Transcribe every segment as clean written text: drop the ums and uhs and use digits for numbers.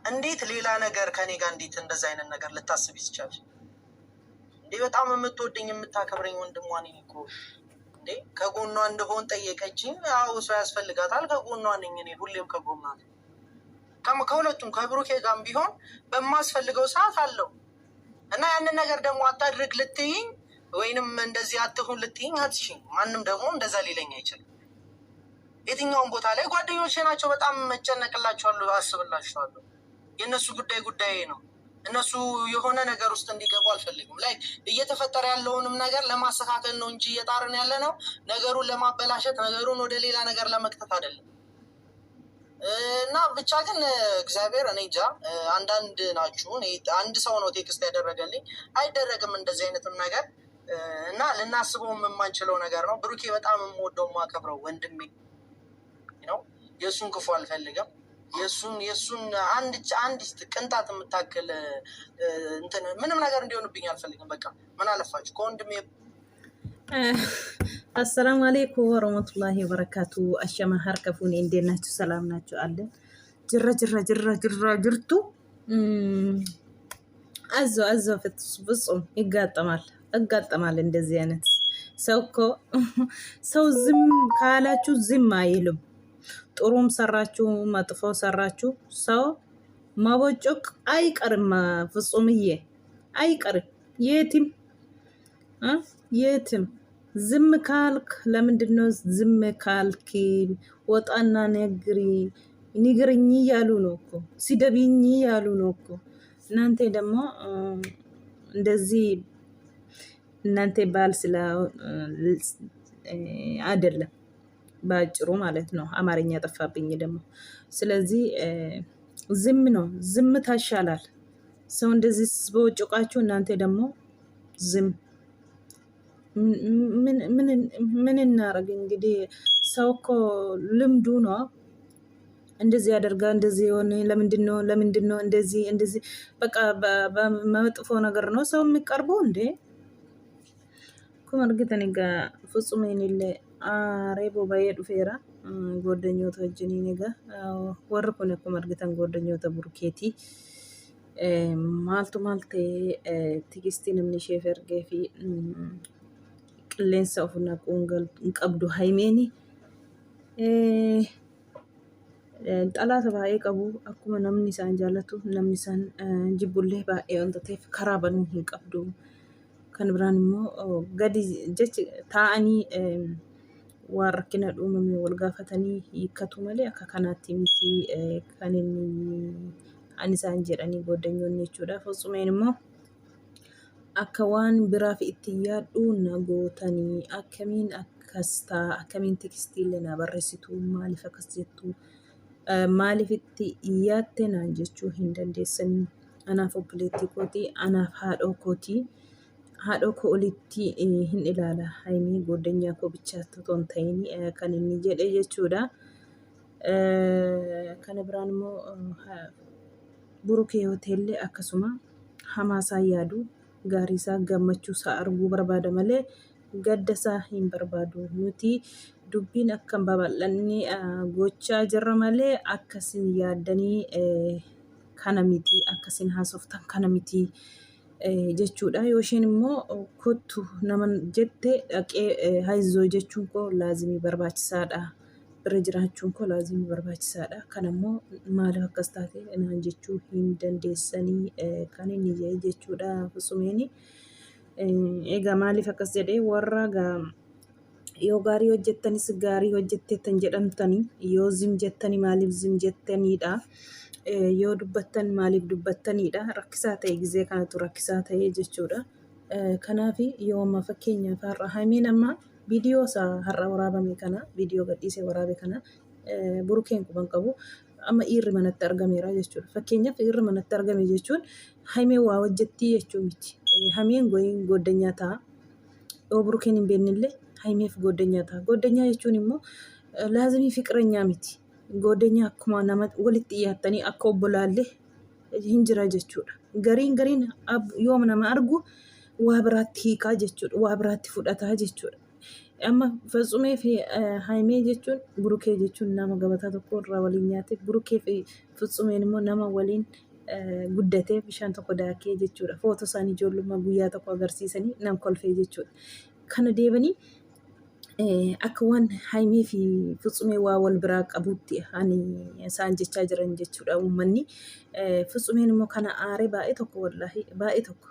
እንዴት ሌላ ነገር ከኔ ጋር እንዴት እንደዛ አይነት ነገር ልታስብ ይቻላል? እንዴ በጣም የምትወደኝ የምታከብረኝ ወንድሟ ነኝ እኮ እንዴ ከጎኗ እንደሆን ጠየቀችኝ። አዎ ሰው ያስፈልጋታል፣ ከጎኗ ነኝ እኔ ሁሌም ከጎኗ ነኝ። ከሁለቱም ከብሩኬ ጋርም ቢሆን በማስፈልገው ሰዓት አለው እና ያንን ነገር ደግሞ አታድርግ ልትይኝ ወይንም እንደዚህ አትሁን ልትይኝ አትሽኝ። ማንም ደግሞ እንደዛ ሊለኝ አይችልም። የትኛውን ቦታ ላይ ጓደኞቼ ናቸው፣ በጣም እጨነቅላቸዋለሁ፣ አስብላቸዋለሁ። የእነሱ ጉዳይ ነው። እነሱ የሆነ ነገር ውስጥ እንዲገቡ አልፈልግም። ላይ እየተፈጠረ ያለውንም ነገር ለማስተካከል ነው እንጂ እየጣርን ያለ ነው ነገሩን ለማበላሸት፣ ነገሩን ወደ ሌላ ነገር ለመክተት አይደለም። እና ብቻ ግን እግዚአብሔር እኔ እንጃ፣ አንዳንድ ናችሁ። አንድ ሰው ነው ቴክስት ያደረገልኝ፣ አይደረግም እንደዚህ አይነትም ነገር እና ልናስበውም የማንችለው ነገር ነው። ብሩኬ በጣም የምወደው የማከብረው ወንድሜ ነው። የእሱን ክፉ አልፈልግም። የእሱን አንድ ቅንጣት የምታክል እንትን ምንም ነገር እንዲሆንብኝ አልፈልግም። በቃ ምን አለፋችሁ ከወንድሜ። አሰላሙ አለይኩም ወረህመቱላሂ ወበረካቱ። አሸማ ሀርከፉን እንዴት ናችሁ? ሰላም ናችሁ? አለን ጅራ ጅርቱ አዞ ፍጹም ይጋጠማል። እንደዚህ አይነት ሰው እኮ ሰው ዝም ካላችሁ ዝም አይልም። ጥሩም ሰራችሁ መጥፎ ሰራችሁ ሰው ማቦጮቅ አይቀርም። ፍጹምዬ አይቀርም የትም ዝም ካልክ ለምንድነው ዝም ካልክ? ወጣና ንግርኝ ያሉ ነው እኮ ሲደብኝ ያሉ ነው እኮ። እናንተ ደግሞ እንደዚህ እናንተ ባል ስለ አይደለም ባጭሩ ማለት ነው። አማርኛ ጠፋብኝ ደግሞ። ስለዚህ ዝም ታሻላል። ሰው እንደዚህ በወጭቃችሁ እናንተ ደግሞ ዝም ምን እናረግ እንግዲህ። ሰው እኮ ልምዱ ነው። እንደዚህ ያደርጋ እንደዚህ የሆነ ለምንድነው እንደዚህ በቃ በመጥፎ ነገር ነው ሰው የሚቀርበው እንዴ? ኩመርግተን ጋ ፍጹም ይኔለ አሬቦ ባየ ዱፌራ ጎደኞታ ወጅኒ ኔጋ ወር ኩነ ኩመርግተን ጎደኞታ ቡርኬቲ ማልቴ ቲክስቲ ነምኒ ሼፈር ገፊ qilleensa of naquun qabdu Haymeen xalaata baay'ee qabu. Akkuma namni isaan jaallatu namni isaan jibbullee baay'ee wanta ta'eef karaa banuu hin qabdu. Kan biraan immoo gadi jecha taa'anii waan rakkina uumame wal gaafatanii hiikkatu malee akka kanaatti miti kan ani isaan jedhanii goddanyoonni jechuudha. Futsumeen immoo akka waan biraaf itti yaaddu na gootanii akkamiin akkas ta'a, akkamiin tekstiillee na barreessitu, maaliif akkas jettu, maaliif itti yaatte naan jechuu hin dandeessanii. Anaaf obboleettii kooti, anaaf haadhoo kooti. Haadhoo koo olitti hin ilaala. Haymii goddanyaa koo bichaatti otoo hin ta'in kan inni jedhe jechuudha. Kana biraan immoo Burukee hoteellee akkasuma hamaasaa yaadu. Gaarii isaa gammachuu isaa arguu barbaada malee gadda isaa hin barbaadu. Nuti dubbiin akka babal'anni gochaa jirra malee akkasin yaaddanii kana miti, akkasin haasoftan kana miti jechuudha. Yoo isheen immoo kottu nama jette dhaqee hayzoo jechuun koo laazimii barbaachisaadha. Bira jiraachuun koo laazimii barbaachisaadha. Kan immoo maaliif akkas taate naan jechuu hin dandeessanii kan inni jedhe jechuudha. Fusumeeni egaa maaliif akkas jedhee warra yoo gaarii hojjettanis gaarii hojjetteettan jedhamtanii, yoo zim jettanii maaliif zim jettaniidha, yoo dubbattan maaliif dubbattaniidha. Rakkisaa ta'e gizee kanatu rakkisaa ta'e jechuudha. Kanaaf yoo amma fakkeenyaaf har'a Haymeen amma viidiyoo isaa har'a waraabame kana viidiyoo gadhiisee waraabe kana Burukeen quban qabu amma dhiirri manatti argameera jechuudha. Fakkeenyaaf dhiirri manatti argame jechuun Haymeen waa hojjettii jechuu miti. Haymeen goddanyaa ta'a. Yoo Burukeen hin beeknillee Haymeef goddanyaa ta'a. Goddanyaa jechuun immoo laazimii fiqiranyaa miti. Goddanyaa akkuma nama walitti dhiyaattanii akka obbolaallee hin jira jechuudha. Gariin yoo nama argu waa biraatti hiikaa jechuudha. Waa biraatti fudhataa jechuudha. Amma Fatsumee fi Haimee jechuun Burukee jechuun nama gabataa tokko irraa waliin nyaate Burukee fi Fatsumeen immoo nama waliin guddatee bishaan tokko daakee jechuudha. Footoo isaanii ijoollummaa guyyaa tokko agarsiisanii nam kolfee jechuudha. Kana deebanii akka waan Haimee fi Fatsumee waa wal biraa qabutti ani isaan jechaa jiran jechuudha uummanni. Fatsumeen immoo kana aaree baay'ee tokko wallaahi baay'ee tokko.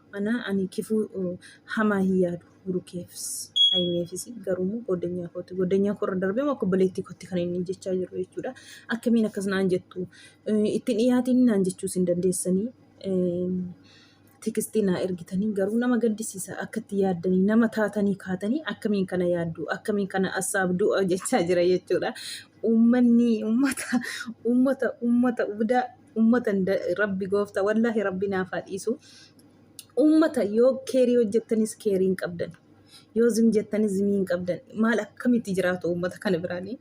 Ani kifuu hamaa hin yaadu Burukeefis. Haimeefis garuu godinyaa kooti. Godinyaa korra darbee akka obboleettii kootti kan inni jechaa jiru jechuudha. Akkamiin akkas naan jettu ittiin dhiyaatiin naan jechuus hin dandeessanii tikistii naa ergitanii garuu nama gaddisiisa akka itti yaaddanii nama taatanii kaatanii akkamiin kana yaaddu akkamiin kana assaabduu jechaa jira jechuudha. Uummanni uummata rabbi goofta wallaahi rabbi naaf haa dhiisu. Uummata yoo keerii hojjettanis keerii hin qabdan. Yoo zim jettanis zimii hin qabdan. Maal akkamitti jiraatu uummata kana biraanii.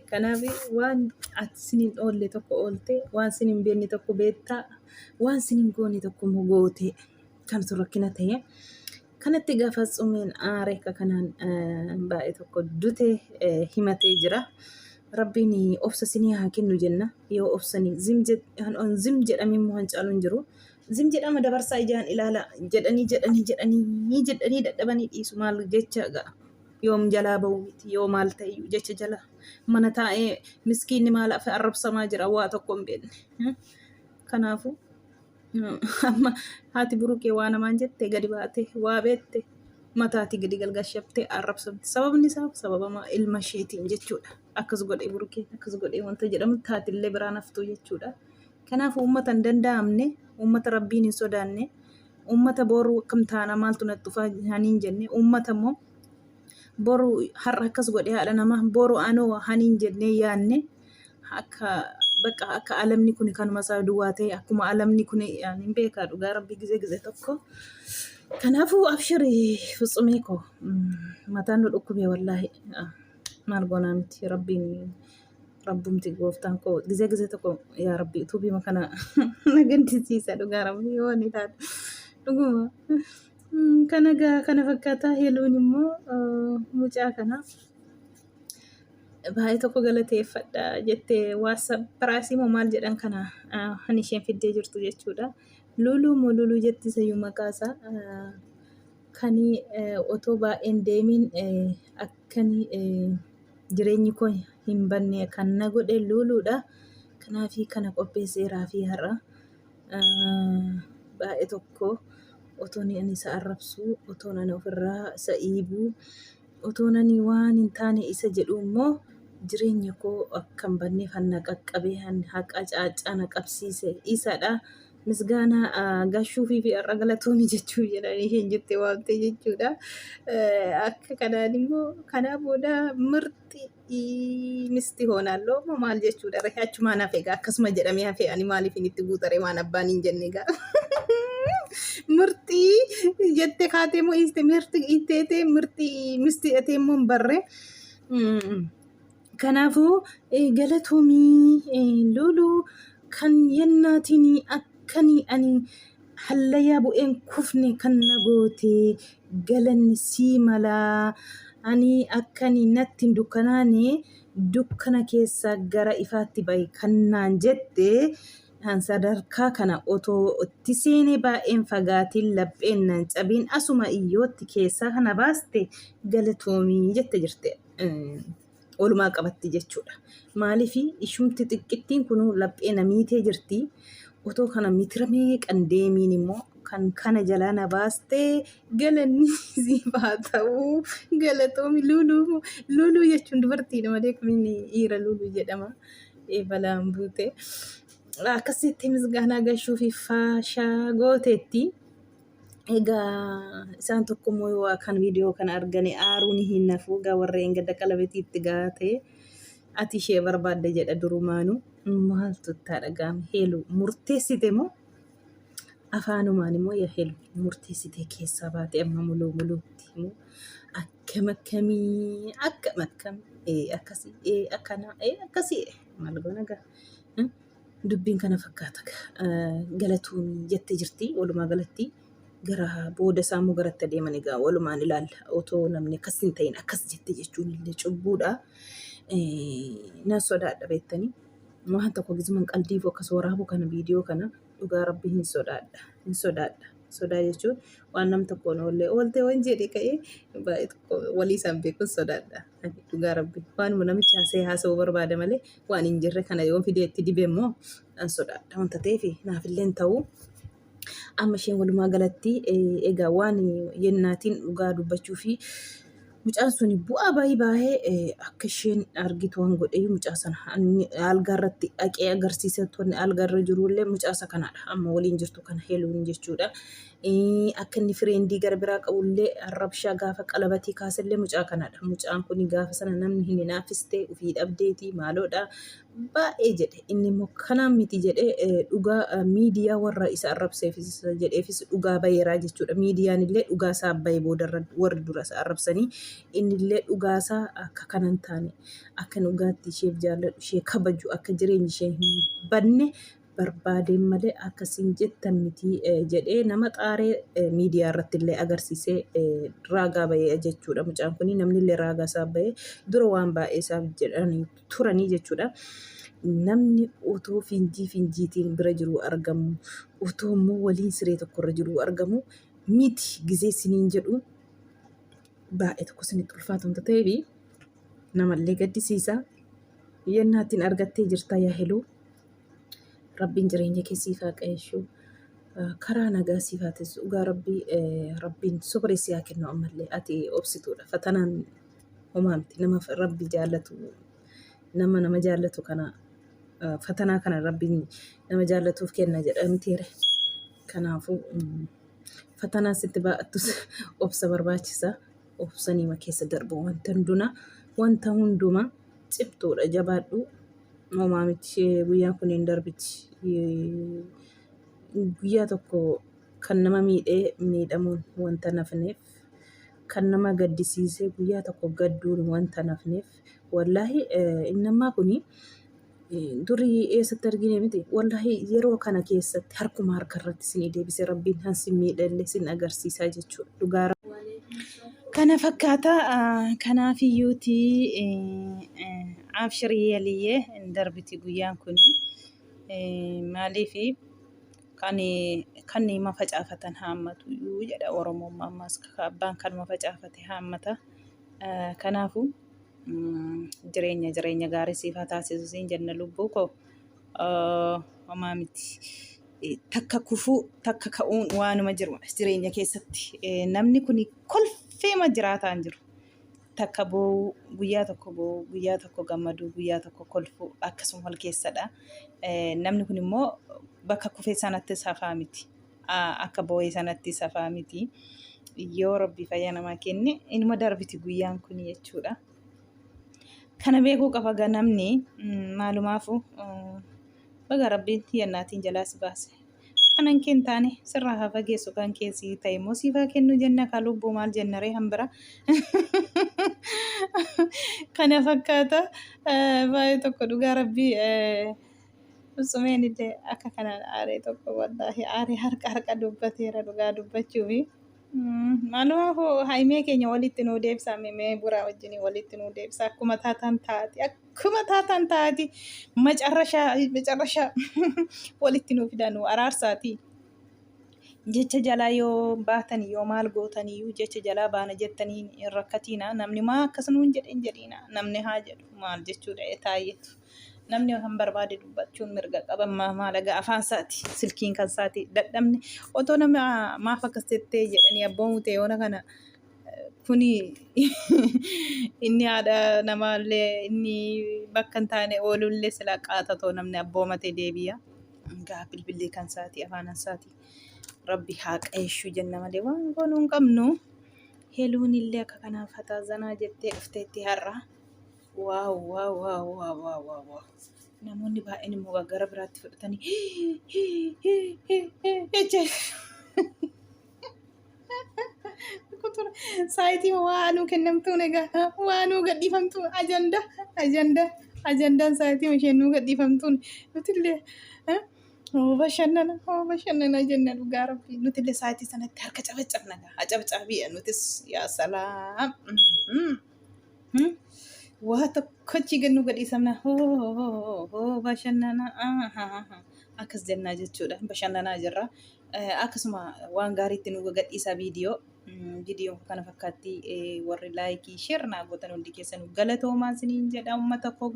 Kanaaf waan ati siniin oolle tokko oolte, waan siniin beekne tokko beektaa, waan siniin goone tokko immoo goote kanatu rakkina ta'e. Kanatti gaafa Fatsumeen aaree akka kanaan baay'ee tokko dute himatee jira. Rabbiin obsa sinii haa kennu jenna. Yoo obsanii zim jedhamee immoo hancaalu hin jiru. Zim jedhama dabarsaa ijaan ilaala jedhanii dadhabanii dhiisu maal jecha ga'a. Yoom jalaa ba'u miti yoo maal ta'e jecha jala mana taa'ee miskiinni maal arrabsamaa jira waa tokko hin beekne. Kanaafuu amma haati Burukee waa namaan jettee gadi baatee waa beette mataatii gadi galgashaftee arrabsamte. Sababni isaa sababa ilma isheetiin jechuudha. Akkas godhee Burukee akkas godhee wanta jedhamu taatillee biraan haftuu jechuudha. Kanaafuu uummata hin danda'amne. Uummata rabbiin hin sodaanne, uummata boruu akkam taana maaltu natti dhufaa haniin jenne, uummata immoo boruu har'a akkas godhee haadha namaa boruu anoo haniin jennee yaanne akka alamni kun kanuma isaa duwwaa ta'e akkuma alamni kun hin beekaa dhugaa rabbi gizee tokko. Kanaafuu abshirii Fatsumee koo mataan nu dhukkubee wallaahi maal goonaa miti rabbiin. Rabbumti gooftaan koo gizee tokko yaa rabbi tuubii makana nagandisiisa dhugaa rabbi yoo ni taate dhuguma kana fakkaataa heeluun immoo mucaa kana baay'ee tokko galateeffadha jettee WhatsApp piraasii moo maal jedhan kana hani isheen fiddee jirtu jechuudha. Luluu jetti sayyuu maqaasaa kanii otoo baay'een deemiin akkanii jireenyi koo hin banne kan na godhe Luluudha. Kanaafi kana qopheesseeraa fi har'a baay'ee tokko otoo ani isa arrabsu otoo ani ofirraa isa dhiibu otoo ani waan hin taane isa jedhu immoo jireenya koo akka hin banneef hanna qaqqabee haqa caaccaa na qabsiise isadha. Misgaana gashuufii fi har'a galatoomii jechuu jedhanii isheen jettee waamte jechuudha. Akka kanaan immoo kanaa booda mirti misti hoonaaloo maal jechuudha. Achumaan hafe egaa akkasuma jedhamee hafe ani maaliif itti guutare waan abbaan hin jenne egaa. Mirti jettee kaatee moo iste mirti itteetee mirti misti etee immoo hin barre. Kanaafuu galatoomii Luluu kan yennaatiin akkanii ani hallayyaa bu'een kufne kan na goote galanni sii malaa ani akkanii natti hin dukkanaane dukkana keessaa gara ifaatti bahe kan naan jette sadarkaa kana otoo itti seenee baay'een fagaatiin lapheen nan cabiin asuma iyyootti keessaa kana baaste galatoomii jette jirte. Oolumaa qabatti jechuudha. Maaliifi ishumti xiqqittiin kun laphee namiitee jirti. Otoo kana mitiramee qandeemiin immoo kan kana jalaa na baastee galanni siifaa ta'uu galatoomi Luluu jechuun dubartiidha malee kamiin dhiira Luluu jedhama. Balaan buute. Akkasitti misgaanaa gashuu fi faashaa gooteetti. Egaa isaan tokko immoo kan viidiyoo kana arganii aaruun hin nafu egaa warreen gadda qalabetiitti gaatee ati ishee barbaadde jedha durumaanu maaltu itti dhagahame heelu murteessite moo afaanumaan immoo yaa heelu murteessite keessaa baate amma muluutti immoo akkam akkasii maal goona gaa dubbiin kana fakkaata galatuun jettee jirti walumaa galatti. gara booda saamuu garatti adeeman egaa walumaan ilaalla. Otoo namni akkas hin ta'in akkas jette jechuun illee cubbuudha. Nan sodaadha beektanii. Waan tokko gizman qalbiif akkas waraabu kana viidiyoo kana dhugaa rabbii hin sodaadha. Hin sodaadha. Sodaa jechuun waan nam tokkoon oolte waan jedhe ka'ee baay'ee tokko walii isaan beekuun sodaadha. Dhugaa rabbii waanuma namichi haasa'uu barbaada malee waan hin jirre kana yoo fidee itti dibe immoo nan sodaadha. Wanta ta'eef naafillee hin ta'u. Amma isheen walumaa galatti egaa waan yennaatiin dhugaa dubbachuu fi mucaan sun bu'aa baay'ee akka isheen argitu waan godheeyyuu mucaa sana algaa irratti dhaqee agarsiisee toonni algaa irra jirullee mucaasa kanaadha. Amma waliin jirtu kana heeluun jechuudha. Akka inni fireendii gara biraa qabullee arrabshaa gaafa qalabatii kaasallee mucaa kanaadha. Mucaan kun gaafa sana namni hin hinaaffistee ofii dhabdeetii maaloodha. Baay'ee jedhe inni immoo kanaan miti jedhee dhugaa miidiyaa warra isa arrabseefis jedheefis dhugaa bayeeraa jechuudha. Miidiyaan illee dhugaa isaa bayee boodarra warri dura isa arrabsanii inni illee dhugaa isaa akka kanan taane akka dhugaatti isheef jaalladhu ishee kabaju akka jireenyi ishee hin banne barbaadeen malee akkasiin jettan miti jedhee nama xaaree miidiyaa irratti illee agarsiisee raagaa bayee jechuudha. Mucaan kun namni illee raagaa isaa bayee dura waan baay'ee isaaf jedhanii turanii jechuudha. Namni otoo finjiitiin bira jiru argamu otoo immoo waliin siree tokkorra jiru argamu miti gizee siniin jedhu baay'ee tokko sinitti ulfaatu wanta ta'eef namallee gaddisiisa. Yennaatiin argattee jirta yaa heluu rabbiin jireenya keessiif haa qayeeshuu karaa nagaa siif haa teessu dhugaa rabbiin sobareessi haa kennu ammallee ati obsituudha. Fatanaan homaa miti nama rabbi jaallatu nama jaallatu kana fatanaa kana rabbiin nama jaallatuuf kenna jedhamteera. Kanaafuu fatanaa sitti baa'attus obsa barbaachisa. Obsaniima keessa darbu wanta hundumaa cimtuudha jabaadhu. Homaa miti guyyaan kun hin darbiti. Guyyaa tokko kan nama miidhee miidhamuun wanta nafneef kan nama gaddisiisee guyyaa tokko gadduun wanta nafneef wallaahi innammaa kuni durii eessatti argine miti wallaahi yeroo kana keessatti harkuma harkarratti isin deebisee rabbiin hansi miidhallee isin agarsiisaa jechuudha. Dhugaa kana fakkaata kanaaf iyyuuti abshirii yaliyyee hin darbiti guyyaan kun maaliif kan nama facaafatan haammatu jedha Oromoon ammas abbaan kanuma facaafate haammata. Kanaafuu jireenya gaarii siif haa taasisu siin jenna lubbuu koo homaa miti. Takka kufuu takka ka'uun waanuma jiru jireenya keessatti namni kun kolfeema jiraataa hin jiru. Takka boo'u guyyaa tokko gammaduu guyyaa tokko kolfuu akkasuma wal keessadha. Namni kun immoo bakka kufee sanatti safaa miti. Akka boo'ee sanatti safaa miti. Yoo rabbi fayyaa namaa kenne inuma darbiti guyyaan kun jechuudha. Kana beekuu qaba namni maalumaafuu baga rabbiin yennaatiin jalaa si baase. Kanan keen taane sirraa haa fageessu kan keessi ta'e immoo siif haa kennu jenna ka lubbuu maal jennaree hambira. Kana fakkaata baay'ee tokko dhugaa rabbii sumeen illee akka kanaan aaree tokko wallaahi aaree harka dubbateera dhugaa dubbachuufi. Maalumaafuu haimee keenya walitti nuu deebisa mee buraa wajjin walitti nuu deebisa akkuma taatan taati macarrashaa walitti nuu fidan nuu araarsaati. Jecha jalaa yoo baatan yoo maal gootaniyyuu jecha jalaa baana jettanii hin rakkatiina. Namni maa akkas nuun jedhin jedhiina. Namni haa jedhu maal jechuudha taayyetu. Namni kan barbaade dubbachuun mirga qaba maalaga afaan isaati silkiin kan isaati dadhabne otoo nama maaf akkas jettee jedhanii abboomu ta'e yoona kana kuni inni haadha namaallee inni bakka hin taane oolullee sila qaatatoo namni abboomatee deebi'a. Gaa bilbillee kan isaati afaan isaati rabbi haa qayeeshuu jenna malee waan goonuu hin qabnu. Heluun illee akka kanaaf hataazanaa jettee dhufteetti har'a. Wow. Namoonni baay'een immoo gara biraatti fudhatanii saayitii waanuu kennamtuun egaa waanuu gadhiifamtuun ajandaan saayitii isheen nuu gadhiifamtuun nutillee bashannana jenna dhugaa rabbii nuti illee sa'aatii sanatti harka cabacabna cabcabii nutis yaa salaam. Waa tokkochi gannu gadhiisamna bashannana akkas jennaa jechuudha bashannanaa jirra. Akkasuma waan gaariitti nu gadhiisa viidiyoo kana fakkaatti warri laayikii sheer naa gootan hundi keessan galatoomaa isiniin jedha uummata koo